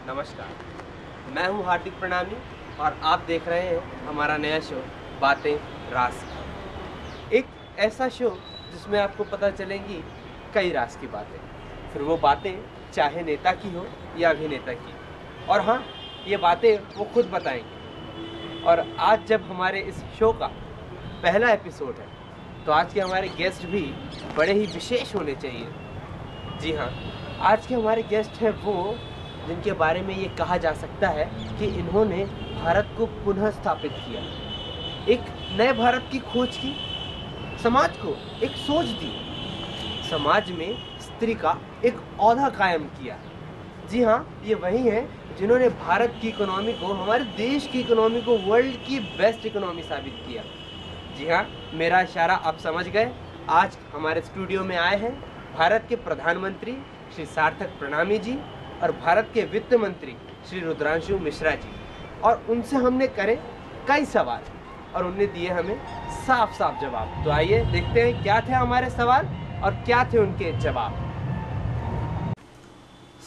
नमस्कार, मैं हूं हार्दिक प्रणामी और आप देख रहे हैं हमारा नया शो बातें राज की। एक ऐसा शो जिसमें आपको पता चलेंगी कई राज की बातें, फिर वो बातें चाहे नेता की हो या अभिनेता की, और हाँ, ये बातें वो खुद बताएंगे। और आज जब हमारे इस शो का पहला एपिसोड है तो आज के हमारे गेस्ट भी बड़े ही विशेष होने चाहिए। जी हाँ, आज के हमारे गेस्ट हैं वो जिनके बारे में ये कहा जा सकता है कि इन्होंने भारत को पुनः स्थापित किया, एक नए भारत की खोज की, समाज को एक सोच दी, समाज में स्त्री का एक औहदा कायम किया। जी हाँ, ये वही हैं जिन्होंने भारत की इकोनॉमी को, हमारे देश की इकोनॉमी को वर्ल्ड की बेस्ट इकोनॉमी साबित किया। जी हाँ, मेरा इशारा आप समझ गए। आज हमारे स्टूडियो में आए हैं भारत के प्रधानमंत्री श्री सार्थक प्रणामी जी और भारत के वित्त मंत्री श्री रुद्रांशु मिश्रा जी, और उनसे हमने करे कई सवाल और उन्होंने दिए हमें साफ साफ जवाब। तो आइए देखते हैं क्या थे हमारे सवाल और क्या थे उनके जवाब।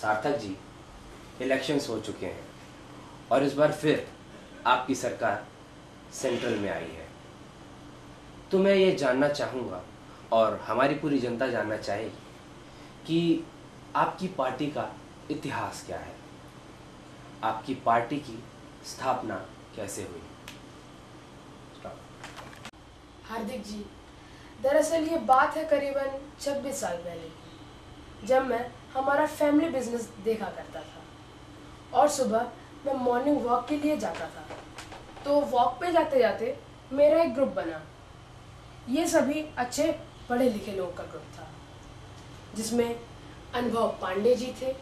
सार्थक जी, इलेक्शंस हो चुके हैं और इस बार फिर आपकी सरकार सेंट्रल में आई है, तो मैं ये जानना चाहूँगा और हमारी पूरी जनता जानना चाहेगी कि आपकी पार्टी का इतिहास क्या है, आपकी पार्टी की स्थापना कैसे हुई। हार्दिक जी, दरअसल ये बात है करीबन 26 साल पहले की, जब मैं हमारा फैमिली बिजनेस देखा करता था और सुबह मैं मॉर्निंग वॉक के लिए जाता था। तो वॉक पे जाते जाते मेरा एक ग्रुप बना। ये सभी अच्छे पढ़े लिखे लोगों का ग्रुप था, जिसमें अनुभव पांडे जी थे,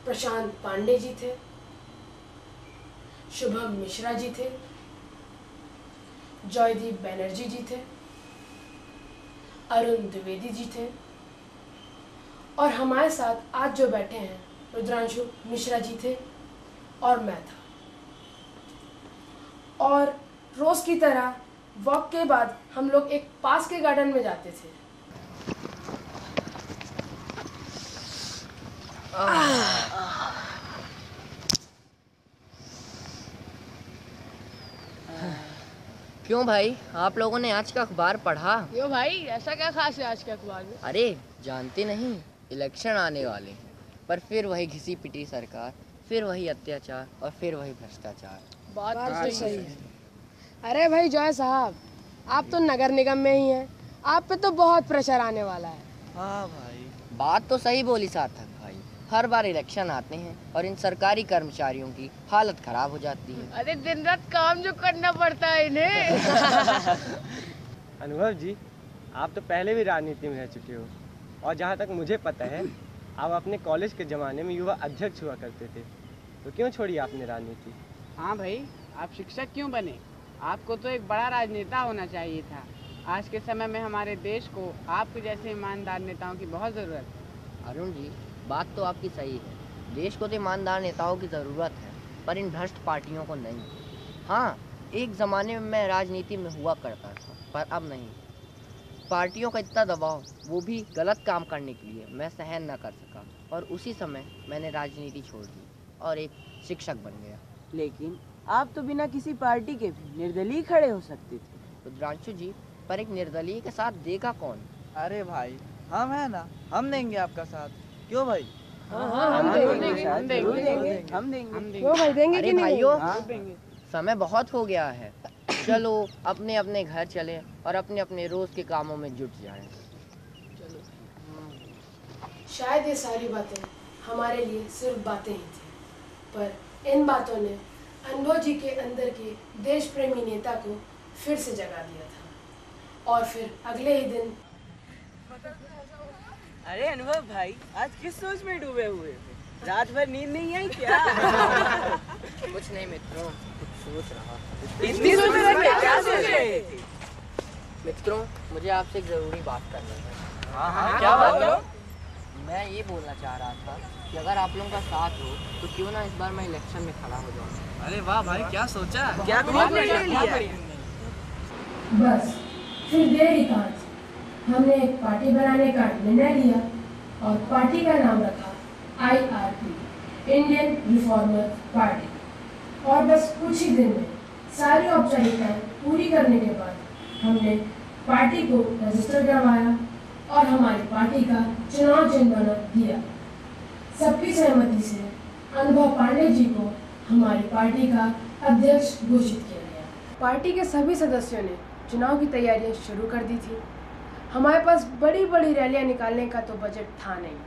प्रशांत पांडे जी थे, शुभम मिश्रा जी थे, जॉयदीप बैनर्जी जी थे, अरुण द्विवेदी जी थे, और हमारे साथ आज जो बैठे हैं रुद्रांशु मिश्रा जी थे, और मैं था। और रोज की तरह वॉक के बाद हम लोग एक पास के गार्डन में जाते थे। क्यों भाई, आप लोगों ने आज का अखबार पढ़ा? क्यों भाई, ऐसा क्या खास है आज के अखबार में? अरे जानते नहीं, इलेक्शन आने वाले हैं, पर फिर वही घिसी पिटी सरकार, फिर वही अत्याचार और फिर वही भ्रष्टाचार। बात तो सही है। अरे भाई जॉय साहब, आप तो नगर निगम में ही हैं, आप पे तो बहुत प्रेशर आने वाला है। हाँ भाई, बात तो सही बोली सार्थक भाई, हर बार इलेक्शन आते हैं और इन सरकारी कर्मचारियों की हालत खराब हो जाती है। अरे दिन रात काम जो करना पड़ता है इन्हें। अनुभव जी, आप तो पहले भी राजनीति में रह चुके हो और जहाँ तक मुझे पता है आप अपने कॉलेज के ज़माने में युवा अध्यक्ष हुआ करते थे, तो क्यों छोड़ी आपने राजनीति? हाँ भाई, आप शिक्षक क्यों बने? आपको तो एक बड़ा राजनेता होना चाहिए था। आज के समय में हमारे देश को आपके जैसे ईमानदार नेताओं की बहुत ज़रूरत है। अरुण जी, बात तो आपकी सही है, देश को तो ईमानदार नेताओं की ज़रूरत है, पर इन भ्रष्ट पार्टियों को नहीं। हाँ, एक ज़माने में मैं राजनीति में हुआ करता था, पर अब नहीं। पार्टियों का इतना दबाव, वो भी गलत काम करने के लिए, मैं सहन न कर सका और उसी समय मैंने राजनीति छोड़ दी और एक शिक्षक बन गया। लेकिन आप तो बिना किसी पार्टी के भी निर्दलीय खड़े हो सकते थे। रुद्रांशु जी, पर एक निर्दलीय के साथ देगा कौन? अरे भाई, हम है ना, हम देंगे आपका साथ। क्यों भाई? हम देंगे। क्यों भाई, देंगे कि नहीं? भाइयों, समय बहुत हो गया है, चलो अपने अपने घर चले और अपने अपने रोज के कामों में जुट जाएं। चलो। शायद ये सारी बातें हमारे लिए सिर्फ बातें ही थी, पर इन बातों ने अनुभव जी के अंदर के देश प्रेमी नेता को फिर से जगा दिया था। और फिर अगले ही दिन। अरे अनुभव भाई, आज किस सोच में डूबे हुए थे? रात भर नींद नहीं आई क्या? कुछ नहीं मित्रों, कुछ सोच रहा। इतनी सोच में क्या सोच रहे थे? मित्रों, मुझे आपसे एक जरूरी बात करनी है। हाँ, क्या बात है? मैं ये बोलना चाह रहा था कि अगर आप लोगों का साथ हो तो क्यों ना इस बार मैं इलेक्शन में खड़ा हो जाऊँ। अरे वाह भाई, क्या सोचा? क्या बस फिर देर ही कहाँ थी, हमने एक पार्टी बनाने का निर्णय लिया और पार्टी का नाम रखा IRP, इंडियन रिफॉर्मर पार्टी। और बस कुछ ही दिन में सारी औपचारिकताएं पूरी करने के बाद हमने पार्टी को रजिस्टर करवाया और हमारी पार्टी का चुनाव चिन्ह बना दिया। सबकी सहमति से अनुभव पांडे जी को हमारी पार्टी का अध्यक्ष घोषित किया गया। पार्टी के सभी सदस्यों ने चुनाव की तैयारियां शुरू कर दी थी। हमारे पास बड़ी बड़ी रैलियां निकालने का तो बजट था नहीं,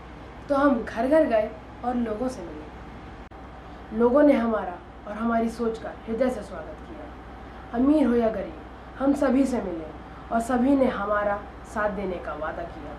तो हम घर घर गए और लोगों से मिले। लोगों ने हमारा और हमारी सोच का हृदय से स्वागत किया। अमीर हो या गरीब, हम सभी से मिले और सभी ने हमारा साथ देने का वादा किया।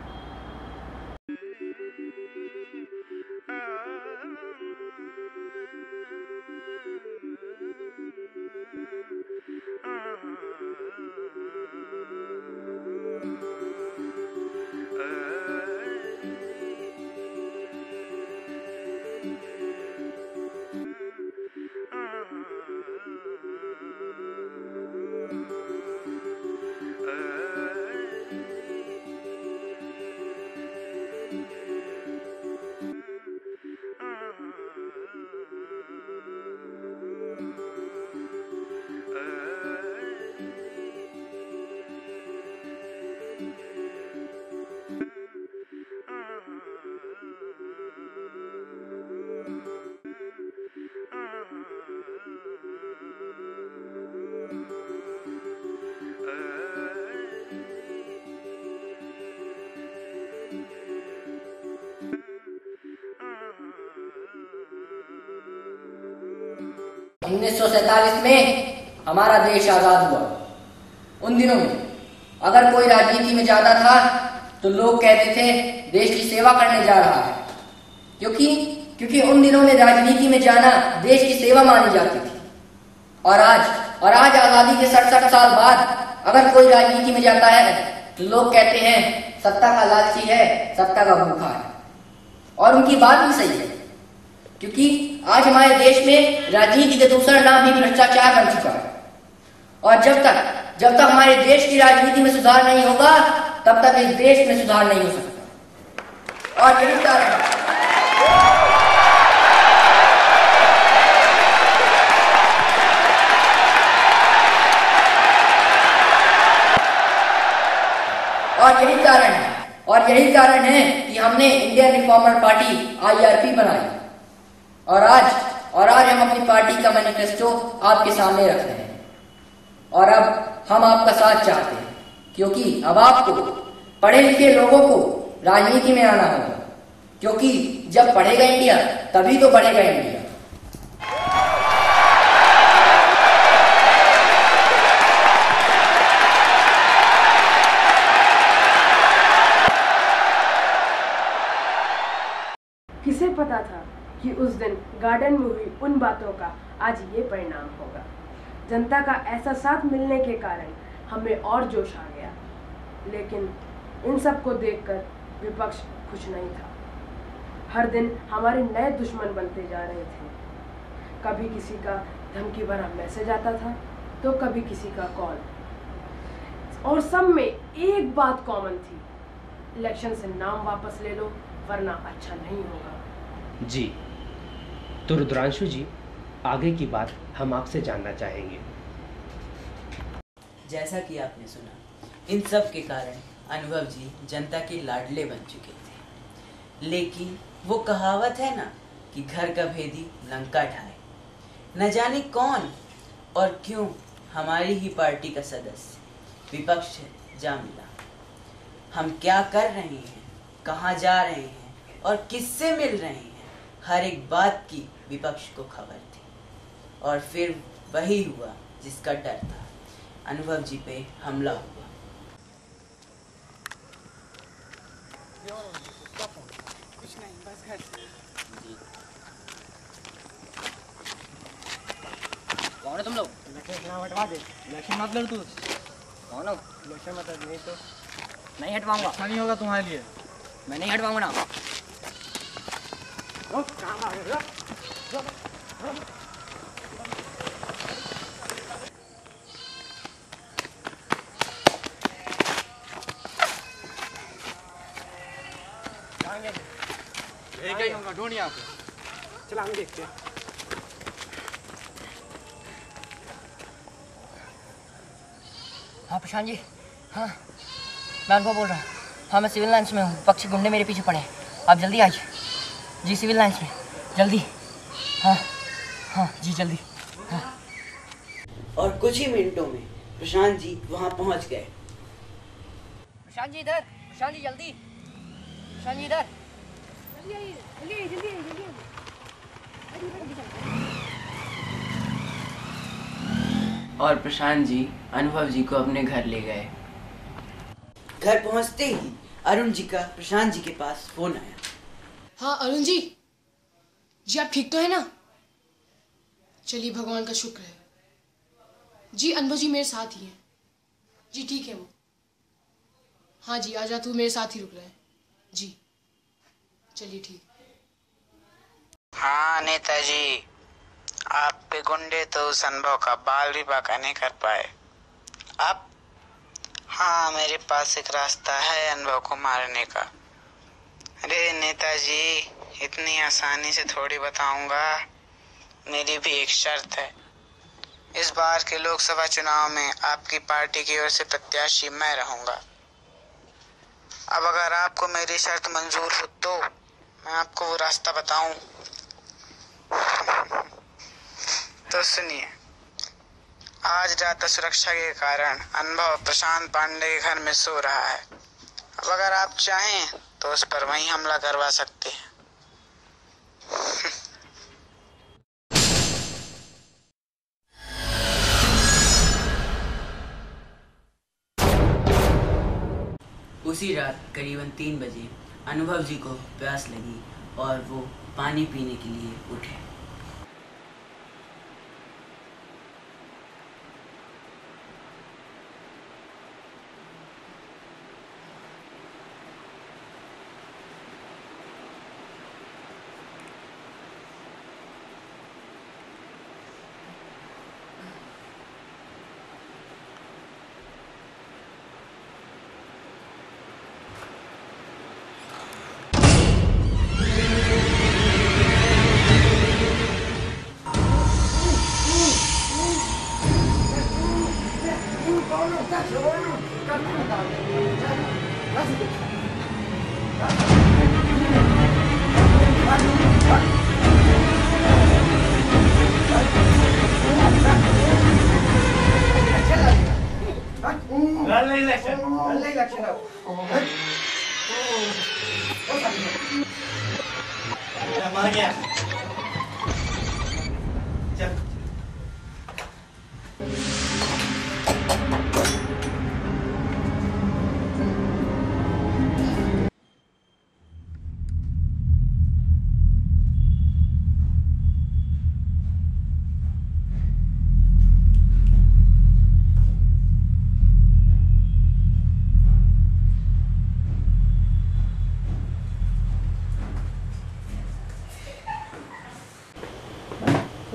उन्नीस 1947 में हमारा देश आजाद हुआ। उन दिनों में अगर कोई राजनीति में जाता था तो लोग कहते थे देश की सेवा करने जा रहा है, क्योंकि उन दिनों में राजनीति में जाना देश की सेवा मानी जाती थी। और आज आजादी के 67 साल बाद अगर कोई राजनीति में जाता है तो लोग कहते हैं सत्ता का लालची है, सत्ता का भूखा है। और उनकी बात भी सही है, क्योंकि आज हमारे देश में राजनीति के दूसरा नाम ही भ्रष्टाचार बन चुका है। और जब तक हमारे देश की राजनीति में सुधार नहीं होगा तब तक इस देश में सुधार नहीं हो सकता। और यही कारण है और यही कारण है कि हमने इंडियन रिफॉर्मर पार्टी IRP बनाई। और आज हम अपनी पार्टी का मैनिफेस्टो आपके सामने रख रहे हैं। और अब हम आपका साथ चाहते हैं, क्योंकि अब आपको पढ़े लिखे लोगों को राजनीति में आना होगा, क्योंकि जब पढ़ेगा इंडिया तभी तो बढ़ेगा इंडिया। किसे पता था कि उस दिन गार्डन में हुई उन बातों का आज ये परिणाम होगा। जनता का ऐसा साथ मिलने के कारण हमें और जोश आ गया। लेकिन इन सब को देखकर विपक्ष खुश नहीं था। हर दिन हमारे नए दुश्मन बनते जा रहे थे। कभी किसी का धमकी भरा मैसेज आता था तो कभी किसी का कॉल, और सब में एक बात कॉमन थी, इलेक्शन से नाम वापस ले लो वरना अच्छा नहीं होगा। जी, तो रुद्रांशु जी, आगे की बात हम आपसे जानना चाहेंगे। जैसा कि आपने सुना, इन सब के कारण अनुभव जी जनता के लाडले बन चुके थे। लेकिन वो कहावत है ना कि घर का भेदी लंका ढाए। न जाने कौन और क्यों हमारी ही पार्टी का सदस्य विपक्ष से जा मिला। हम क्या कर रहे हैं, कहाँ जा रहे हैं और किससे मिल रहे हैं, हर एक बात की विपक्ष को खबर थी। और फिर वही हुआ जिसका डर था, अनुभव जी पे हमला हुआ। कुछ नहीं, बस घर से। कौन है तुम लोग? हटवा दे, इलेक्शन मत लड़ तू। कौन हो? इलेक्शन मत लड़, नहीं तो नहीं हटवाऊंगा। अच्छा नहीं होगा तुम्हारे लिए। मैं नहीं हटवाऊंगा ना। ढूंढ यहाँ पे। चला हम देखते हैं। हाँ प्रशांत जी, हाँ मैं अनुभव बोल रहा हूँ। हाँ मैं सिविल लाइन्स में हूँ, पक्षी गुंडे मेरे पीछे पड़े हैं, आप जल्दी आइए। जी सिविल लाइन्स में, जल्दी। हाँ हाँ जी जल्दी। हाँ। और कुछ ही मिनटों में प्रशांत जी वहां पहुंच गए। प्रशांत जी इधर, प्रशांत जी जल्दी, प्रशांत जी इधर। और प्रशांत जी अनुभव जी को अपने घर ले गए। घर पहुंचते ही अरुण जी का प्रशांत जी के पास फोन आया। हाँ अरुण जी, जी आप ठीक तो है ना? चलिए भगवान का शुक्र है। जी अनुभव जी मेरे साथ ही हैं। जी ठीक है वो। हाँ जी आजा, तू मेरे साथ ही रुक रहा है। जी चलिए ठीक। हाँ नेताजी, आप पे गुंडे तो उस अनुभव का बाल भी बाका नहीं कर पाए। अब हाँ मेरे पास एक रास्ता है अनुभव को मारने का। अरे नेताजी, इतनी आसानी से थोड़ी बताऊंगा, मेरी भी एक शर्त है। इस बार के लोकसभा चुनाव में आपकी पार्टी की ओर से प्रत्याशी मैं रहूंगा। अब अगर आपको मेरी शर्त मंजूर हो तो मैं आपको वो रास्ता बताऊं। तो सुनिए, आज रात सुरक्षा के कारण अनुभव प्रशांत पांडे के घर में सो रहा है। अब अगर आप चाहें तो उस पर वहीं हमला करवा सकते हैं। उसी रात करीबन 3 बजे अनुभव जी को प्यास लगी और वो पानी पीने के लिए उठे।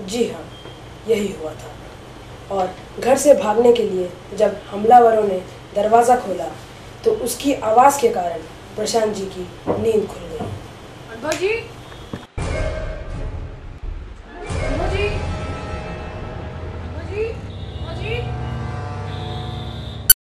जी हाँ, यही हुआ था। और घर से भागने के लिए जब हमलावरों ने दरवाज़ा खोला तो उसकी आवाज़ के कारण प्रशांत जी की नींद खुल गई। अनुभव जी